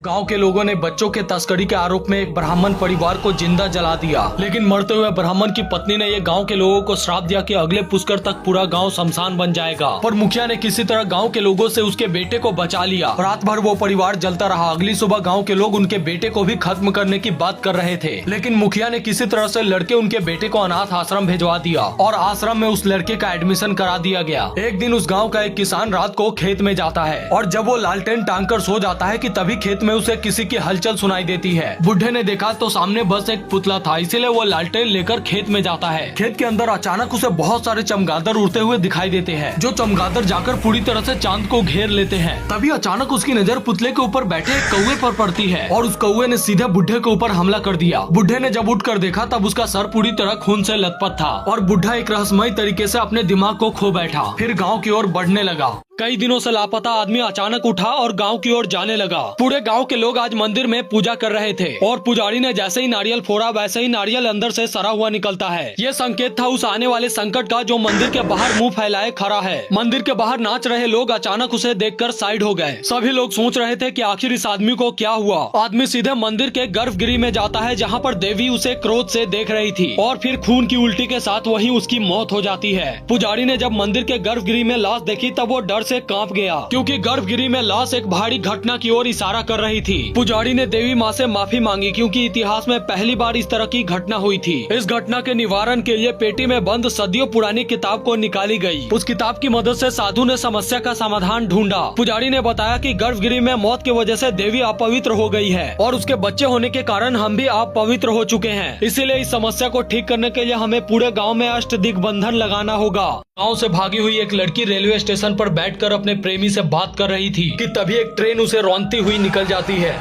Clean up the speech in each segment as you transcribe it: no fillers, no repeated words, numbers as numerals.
गांव के लोगों ने बच्चों के तस्करी के आरोप में एक ब्राह्मण परिवार को जिंदा जला दिया। लेकिन मरते हुए ब्राह्मण की पत्नी ने ये गांव के लोगों को श्राप दिया कि अगले पुष्कर तक पूरा गांव शमशान बन जाएगा। पर मुखिया ने किसी तरह गांव के लोगों से उसके बेटे को बचा लिया। रात भर वो परिवार जलता रहा। अगली सुबह गाँव के लोग उनके बेटे को भी खत्म करने की बात कर रहे थे, लेकिन मुखिया ने किसी तरह से लड़के उनके बेटे को अनाथ आश्रम भिजवा दिया और आश्रम में उस लड़के का एडमिशन करा दिया गया। एक दिन उस गाँव का एक किसान रात को खेत में जाता है और जब वो लालटेन टांग कर सो जाता है कि तभी खेत में उसे किसी की हलचल सुनाई देती है। बुढ़े ने देखा तो सामने बस एक पुतला था, इसीलिए वो लालटेन लेकर खेत में जाता है। खेत के अंदर अचानक उसे बहुत सारे चमगादड़ उड़ते हुए दिखाई देते हैं, जो चमगादड़ जाकर पूरी तरह से चांद को घेर लेते हैं। तभी अचानक उसकी नजर पुतले के ऊपर बैठे एक कौवे पर पड़ती है और उस कौवे ने सीधे बुढ़े के ऊपर हमला कर दिया। बुढ़े ने जब उठकर देखा तब उसका सर पूरी तरह खून से लथपथ था और बुढ़ा एक रहस्यमय तरीके से अपने दिमाग को खो बैठा। फिर गाँव की ओर बढ़ने लगा। कई दिनों से लापता आदमी अचानक उठा और गांव की ओर जाने लगा। पूरे गांव के लोग आज मंदिर में पूजा कर रहे थे और पुजारी ने जैसे ही नारियल फोड़ा वैसे ही नारियल अंदर से सड़ा हुआ निकलता है। ये संकेत था उस आने वाले संकट का, जो मंदिर के बाहर मुंह फैलाए खड़ा है। मंदिर के बाहर नाच रहे लोग अचानक उसे देखकर साइड हो गए। सभी लोग सोच रहे थे कि आखिर इस आदमी को क्या हुआ। आदमी सीधे मंदिर के गर्भगृह में जाता है, जहाँ पर देवी उसे क्रोध से देख रही थी और फिर खून की उल्टी के साथ वहीं उसकी मौत हो जाती है। पुजारी ने जब मंदिर के गर्भगृह में लाश देखी तब वो डर से कांप गया, क्योंकि गर्भगृह में लाश एक भारी घटना की ओर इशारा कर रही थी। पुजारी ने देवी माँ से माफी मांगी, क्योंकि इतिहास में पहली बार इस तरह की घटना हुई थी। इस घटना के निवारण के लिए पेटी में बंद सदियों पुरानी किताब को निकाली गई। उस किताब की मदद से साधु ने समस्या का समाधान ढूंढा। पुजारी ने बताया कि गर्भगृह में मौत की वजह से देवी अपवित्र हो गई है और उसके बच्चे होने के कारण हम भी अपवित्र हो चुके हैं। इसीलिए इस समस्या को ठीक करने के लिए हमें पूरे गाँव में अष्टदिग्बंधन लगाना होगा। गाँव से भागी हुई एक लड़की रेलवे स्टेशन पर बैठकर अपने प्रेमी से बात कर रही थी कि तभी एक ट्रेन उसे रौंदती हुई निकल जाती है।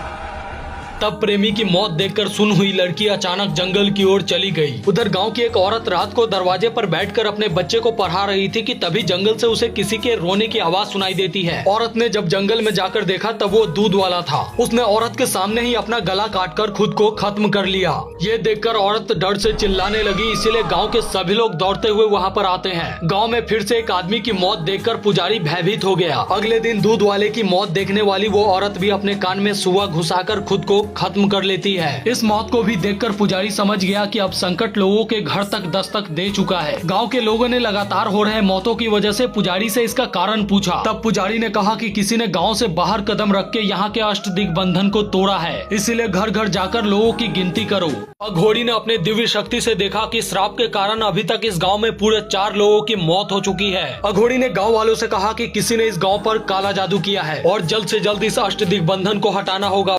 तब प्रेमी की मौत देखकर सुन हुई लड़की अचानक जंगल की ओर चली गई। उधर गांव की एक औरत रात को दरवाजे पर बैठकर अपने बच्चे को पढ़ा रही थी कि तभी जंगल से उसे किसी के रोने की आवाज सुनाई देती है। औरत ने जब जंगल में जाकर देखा तब वो दूध वाला था। उसने औरत के सामने ही अपना गला काटकर खुद को खत्म कर लिया। ये देखकर औरत डर से चिल्लाने लगी, इसीलिए गाँव के सभी लोग दौड़ते हुए वहाँ पर आते हैं। गाँव में फिर से एक आदमी की मौत देखकर पुजारी भयभीत हो गया। अगले दिन दूध वाले की मौत देखने वाली वो औरत भी अपने कान में सुआ घुसाकर खुद को खत्म कर लेती है। इस मौत को भी देखकर पुजारी समझ गया कि अब संकट लोगों के घर तक दस्तक दे चुका है। गांव के लोगों ने लगातार हो रहे मौतों की वजह से पुजारी से इसका कारण पूछा। तब पुजारी ने कहा कि किसी ने गांव से बाहर कदम रख के यहाँ के अष्टदिग्बंधन को तोड़ा है, इसीलिए घर घर जाकर लोगों की गिनती करो। अघोरी ने अपने दिव्य शक्ति से देखा कि श्राप के कारण अभी तक इस गाँव में पूरे 4 लोगों की मौत हो चुकी है। अघोरी ने गाँव वालों से कहा कि किसी ने इस गाँव पर काला जादू किया है और जल्द से जल्द इस अष्टदिग्बंधन को हटाना होगा।